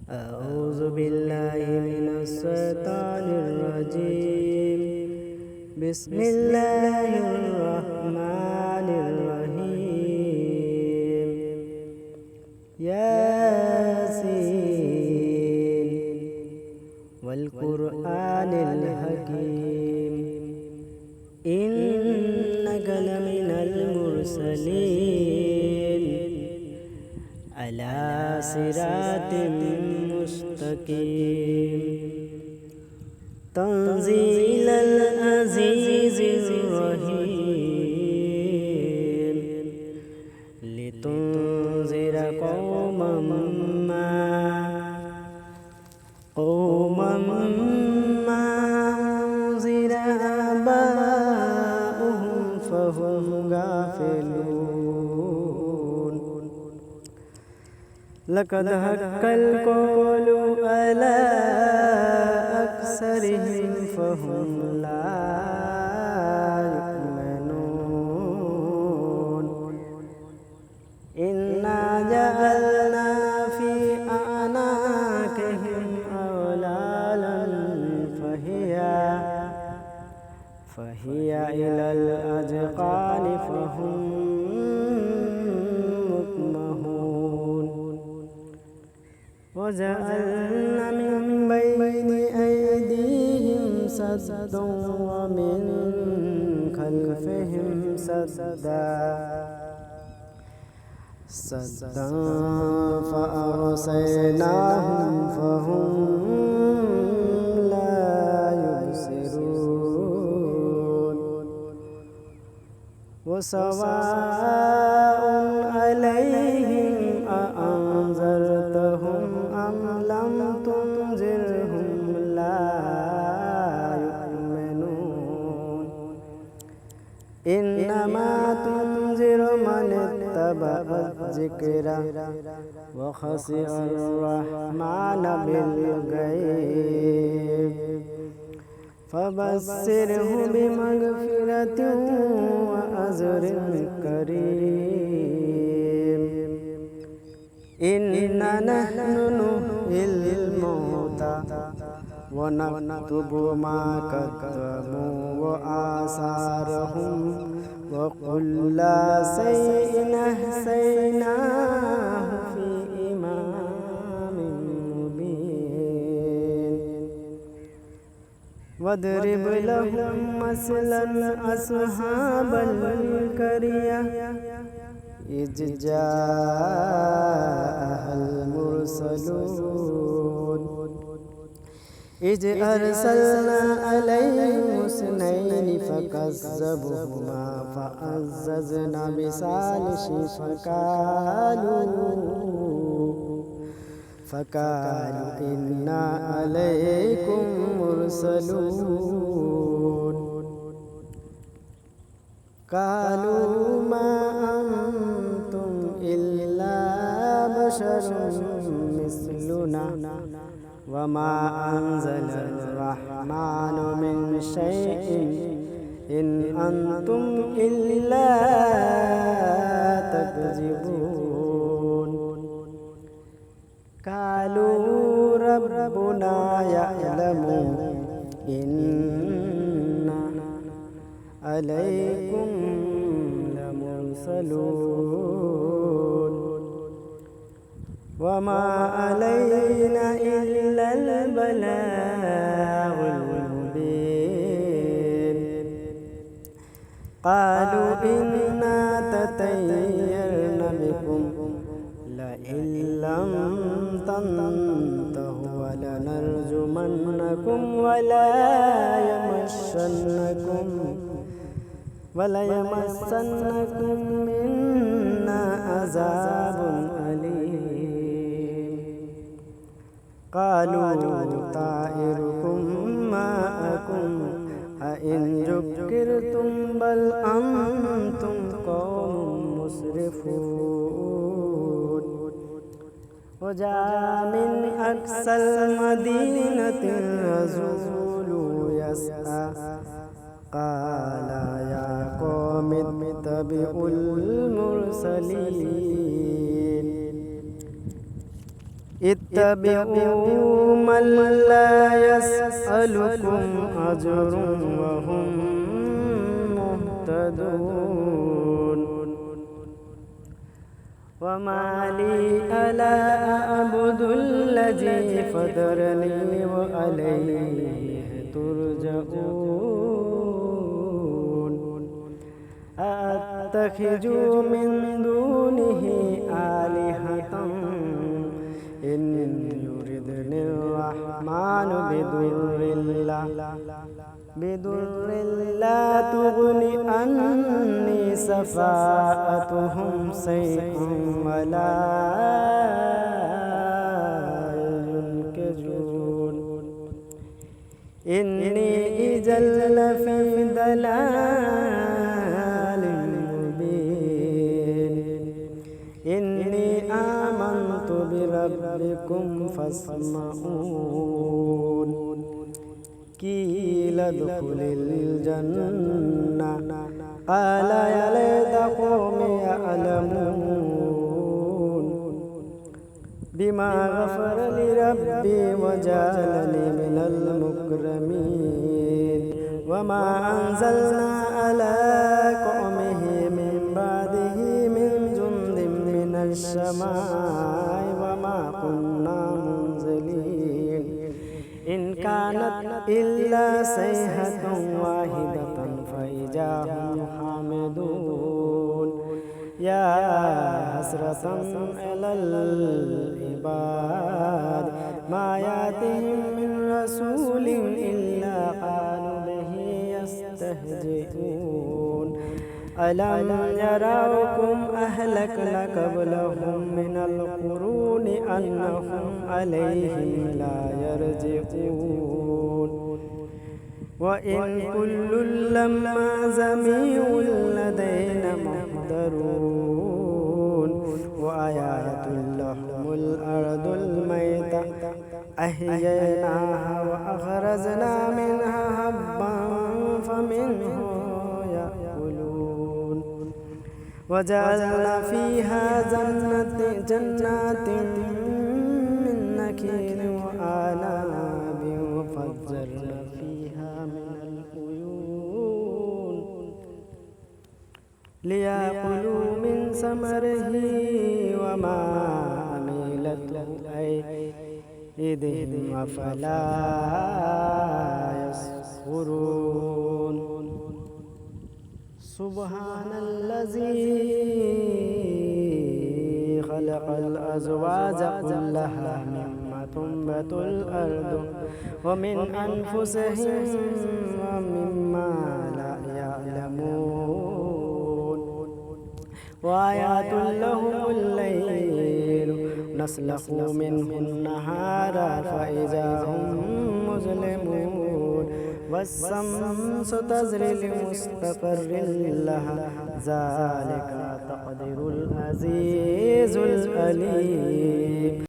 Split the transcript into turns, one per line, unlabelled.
أعوذ بالله من الشيطان الرجيم. بسم الله الرحمن الرحيم. ياسين والقرآن الحكيم إنك لمن المرسلين على صراط مستقيم. تنزيل العزيز الرحيم لتنذر قوما ما أنذر آباؤهم فهم غافلون. لقد حق القول على أكثرهم فهم لا يؤمنون. إنا جعلنا في أعناقهم أغلالا فهي إلى الأذقان فهم مقمحون. وجعلنا من بين أيديهم سدا ومن خلفهم سدا فأغشيناهم فهم لا يبصرون. وسواء عليهم أأنذرتهم أم لم تنذرهم لا يؤمنون. إنما تنذر من اتبع الذكر وخشع الرحمن بالغيب فبشره بمغفرة وأجر كريم. إنا نحن نحيي الموتى ونكتب ما كتبوا وآثارهم وكل شيء أحصيناه في إمام مبين. واضرب لهم مثلا أصحاب القرية إذ جاءها المرسلون إذ أرسلنا عليهم اثنين فكذبوهما فعززنا بثالث فقالوا إنا عليكم مرسلون. قالوا ما أنتم إلا بشر مثلنا وما أنزل الرحمن من شيء إن أنتم إلا تكذبون. قالوا ربنا يعلم إنا عليكم لمرسلون وما علينا إلا البلاغ المبين. قالوا إنا تطيرنا بكم لئن لم تنتهوا لنرجمنكم ولا يمسنكم منا عذاب أليم. قالوا طائركم معكم أئن ذكرتم بل أنتم قوم مسرفون. وجاء من أقصى المدينة رجل يسعى قال يا قوم اتبعوا المرسلين اتبعوا من لا يسألكم أجر وهم مهتدون وما لي ألا أعبد الذي فطرني وإليه ترجعون أأتخذ من دونه آلهة إن يردني الرحمن بضر لا تغن عني شفاعتهم شيئا ولا ينقذون إني إذا لفي ضلال مبين إني آمنت بربكم فاسمعون قيل ادخل الجنة قال يا ليت قومي يعلمون بما غفر لي ربي وجعلني من المكرمين وما أنزلنا على قومه من بعده من جند من السماء وما كنا منزلين إن كانت إلا صيحة واحدة فإذا هم حامدون يا حسرة على العباد ما يأتيهم من رسول إلا قالوا به يستهزئون ألم يروكم أهلكنا قبلهم من القرون أنهم عليهم لا يرجعون وإن كل لما جميع لدينا محضرون وآيات لهم الأرض الميتة أحييناها وأخرجنا منها حبا فمنه يأكلون وجعلنا فيها جنات من نخيل وأعناب وفجرنا فيها من العيون ليأكلوا من ثمره وما عملت أيديهم أفلا يشكرون سبحان الذي خلق الأزواج كلها مما تنبت الأرض ومن أنفسهم ومما لا يعلمون وآيات لهم الليل نسلخ منه النهار فإذا هم مظلمون والشمس تجري لمستقر لها ذلك تقدير العزيز العليم